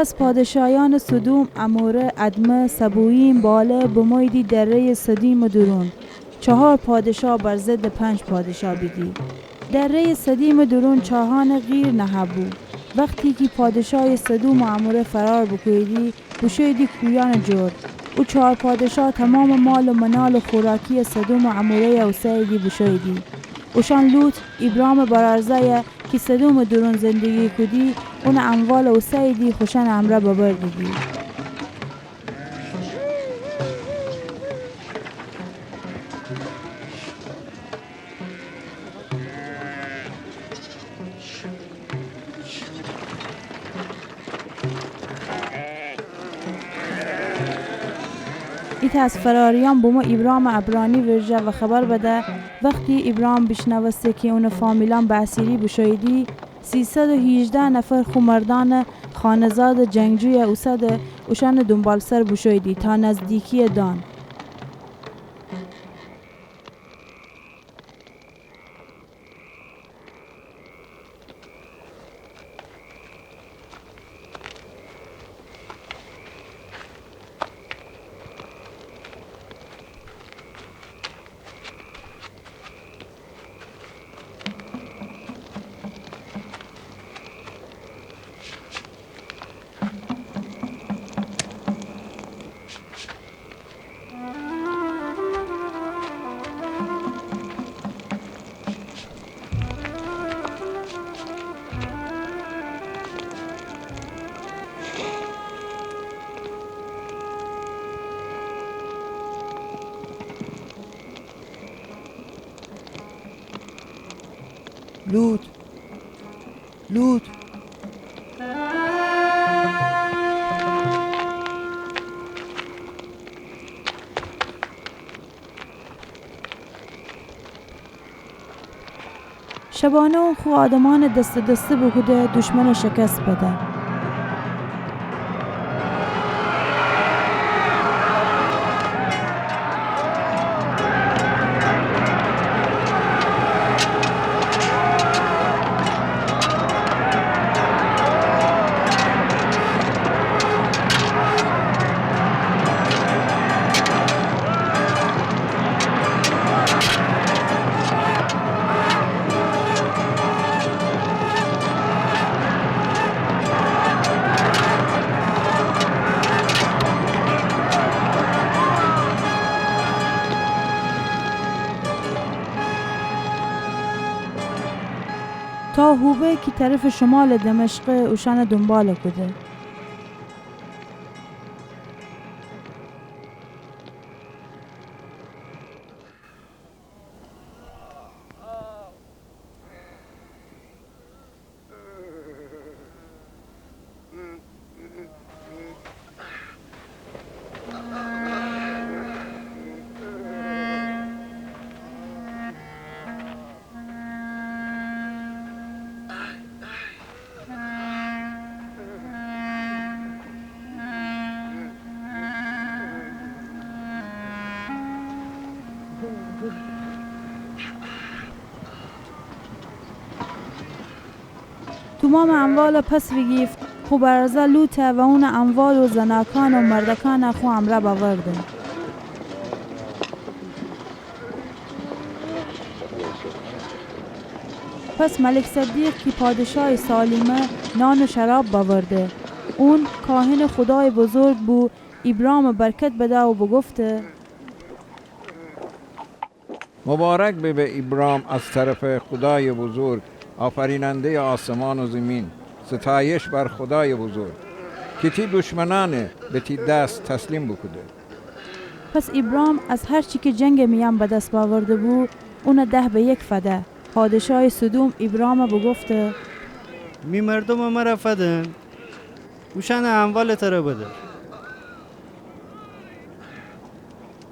پس پادشاهیان سدوم، اموره، ادمه، سبوییم، باله، بمویدی دره سدیم و درون. 4 پادشاه بر ضد 5 پادشاه بیدی. دره سدیم و درون چاهان غیر نهبو. وقتی که پادشاه سدوم و اموره فرار بکویدی، بشویدی کویان جور. او 4 پادشاه تمام مال و منال و خوراکی سدوم و اموره و سیدی بشویدی. اوشان لوط ابرام برارزه که سدوم و درون زندگی کدی، اون اموال و سیدی خوشن امره ببردیدی. ایت از فراریان بومو ابرام عبرانی ورژه و خبر بده وقتی ابرام بشنوسته که اون فامیلان به اسیری بشویدی 318 نفر خمردان خانزاد جنگجوی اوسد اوشان دنبال سر بشویدی تا نزدیکی دان. لوط لوط شبانه اون خو آدمان دست دسته بکده دشمن شکست بده. تا هوبه که طرف شمال دمشق اوشان دنبال کده. تمام اموال پس بگیفت خو برزه لوته و اون اموال و زناکان و مردکان خو امره باورده. پس ملک صدیق که پادشاه سالیمه نان و شراب باورده. اون کاهن خدای بزرگ بو ابرام برکت بده و بگفته مبارک به ابرام از طرف خدای بزرگ آفریننده آسمان و زمین. ستایش بر خدای بزرگ که تی دشمنانه به تی دست تسلیم بکده. پس ابرام از هر چی که جنگ میان به دست باورده بو اون 10 به 1 فده. پادشاه سدوم ابرام بگفته می مردم مرا فدن اوشان اموال تره بده.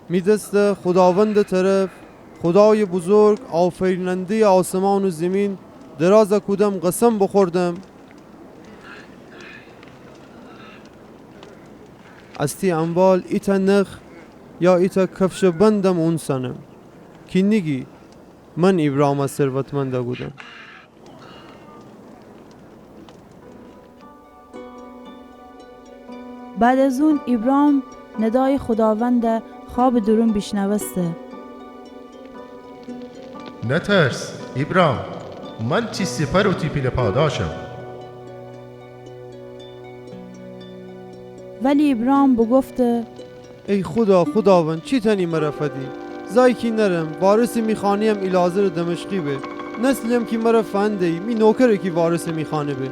می دست خداوند طرف خدای بزرگ آفریننده آسمان و زمین دراز کدم قسم بخوردم از تی اموال ایتا نخ یا ایتا کفش بندم اون سنم کی نگی من ابرام ثروتمند بودم. بعد از اون ابراهیم ندای خداوند خواب درون بشنوسته. نترس ابراهیم، من تی سپر و تی پیل پاداشم. ولی ابراهیم بگفته ای خداوند چی تنی مرا فدی؟ زای کی نرم وارث میخانیم الازر دمشقی به، نسلم کی مرا فندی می نوکره کی وارث میخانه به.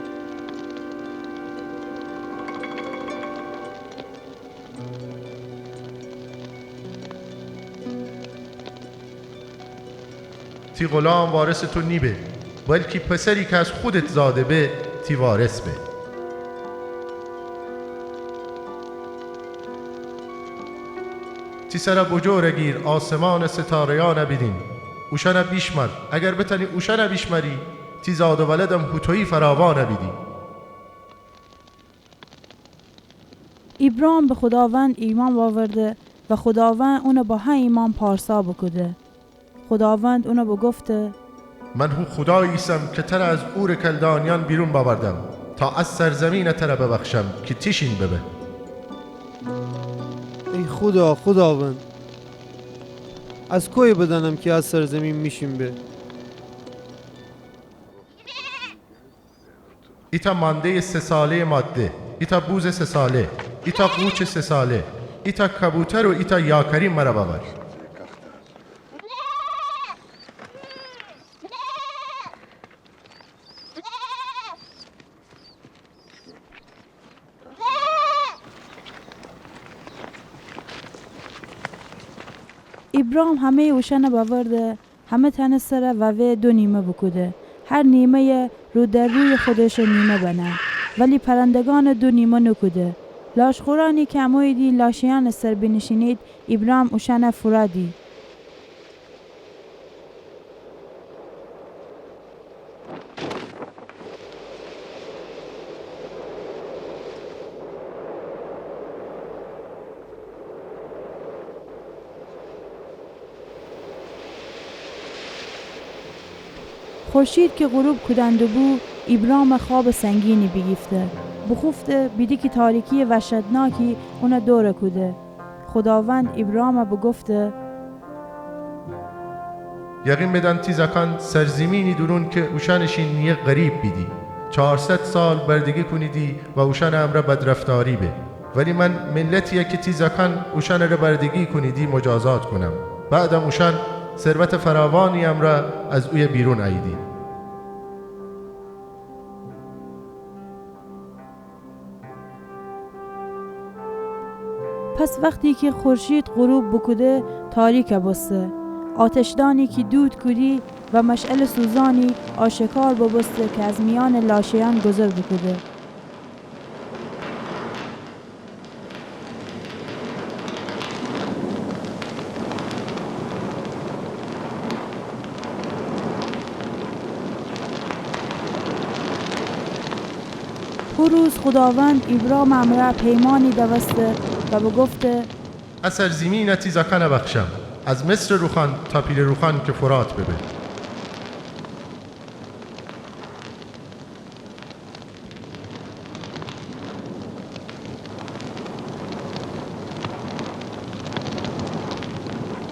تی غلام وارث تو نی به، بلکی پسری که از خودت زاده به تی وارث به. تی سر بجور گیر آسمان ستاریان بیدین، اوشن بیشمر اگر بتنی اوشن بیشمری، تی زاد و ولدم هوتوی فراوان بیدی. ابراهیم به خداوند ایمان آورده و خداوند اونو با ها ایمان پارسا بکده. خداوند اونو بگفته من هو خداییستم که تر از اور کلدانیان بیرون باوردم تا از سرزمین تر ببخشم که تیشین ببه. ای خداوند از کوی بدنم که از سرزمین میشیم به. ایتا مانده 3 ساله ماده، ایتا بوز 3 ساله، ایتا قوچ 3 ساله، ایتا کبوتر و ایتا یاکری مرا باور. ابراهیم همه اوشن باورده، همه تن سره و وی 2 نیمه بکده. هر نیمه رو در روی خودش نیمه بنه، ولی پرندگان 2 نیمه نکده. لاشخورانی که امویدی لاشیان سر بنشینید، ابراهیم اوشن فرادی. خورشید که غروب کدند بو، ابراهیم خواب سنگینی بگیفته. بخفته بیدی که تاریکی وحشتناکی اون دوره کده. خداوند ابراهیم بگفته یقین بدن تی زکان سرزمینی درون که اوشنشین یه غریب بیدی. 400 سال بردگی کنیدی و اوشن امره بدرفتاری به، ولی من ملتیه که تی زکان اوشن را بردگی کنیدی مجازات کنم. بعدم اوشن ثروت فراوانی امره از اوی بیرون ایدی. پس وقتی که خورشید غروب بکده تاریک بسته، آتشدانی که دود کدی و مشعل سوزانی آشکار ببسته که از میان لاشیان گذر بکده. هر روز خداوند ابراهیم امره پیمانی دوسته و بگفته از سرزمین تی زکان بخشم، از مصر روخان تا پیل روخان که فرات ببه.